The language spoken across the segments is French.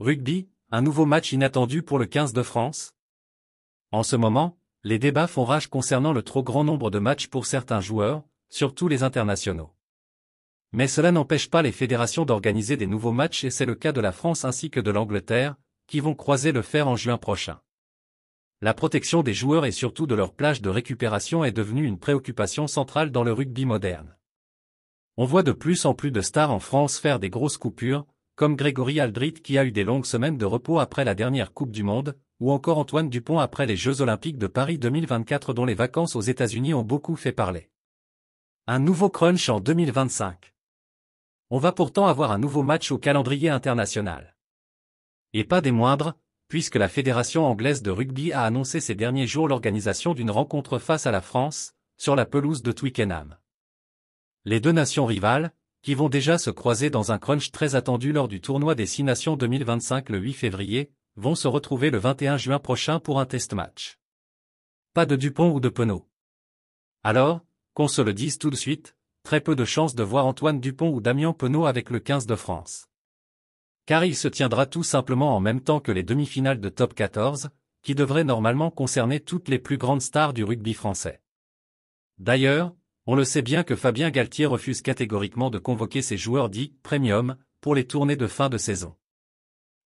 Rugby, un nouveau match inattendu pour le 15 de France? En ce moment, les débats font rage concernant le trop grand nombre de matchs pour certains joueurs, surtout les internationaux. Mais cela n'empêche pas les fédérations d'organiser des nouveaux matchs et c'est le cas de la France ainsi que de l'Angleterre, qui vont croiser le fer en juin prochain. La protection des joueurs et surtout de leur plage de récupération est devenue une préoccupation centrale dans le rugby moderne. On voit de plus en plus de stars en France faire des grosses coupures, comme Grégory Aldrit qui a eu des longues semaines de repos après la dernière Coupe du Monde, ou encore Antoine Dupont après les Jeux Olympiques de Paris 2024 dont les vacances aux États-Unis ont beaucoup fait parler. Un nouveau crunch en 2025. On va pourtant avoir un nouveau match au calendrier international. Et pas des moindres, puisque la Fédération anglaise de rugby a annoncé ces derniers jours l'organisation d'une rencontre face à la France, sur la pelouse de Twickenham. Les deux nations rivales, qui vont déjà se croiser dans un crunch très attendu lors du tournoi des 6 Nations 2025 le 8 février, vont se retrouver le 21 juin prochain pour un test match. Pas de Dupont ou de Penaud. Alors, qu'on se le dise tout de suite, très peu de chances de voir Antoine Dupont ou Damien Penaud avec le 15 de France. Car il se tiendra tout simplement en même temps que les demi-finales de Top 14, qui devraient normalement concerner toutes les plus grandes stars du rugby français. D'ailleurs, on le sait bien que Fabien Galtier refuse catégoriquement de convoquer ses joueurs dits « premium » pour les tournées de fin de saison.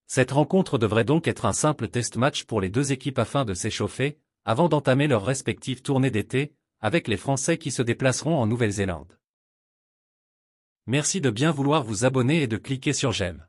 Cette rencontre devrait donc être un simple test match pour les deux équipes afin de s'échauffer, avant d'entamer leurs respectives tournées d'été, avec les Français qui se déplaceront en Nouvelle-Zélande. Merci de bien vouloir vous abonner et de cliquer sur j'aime.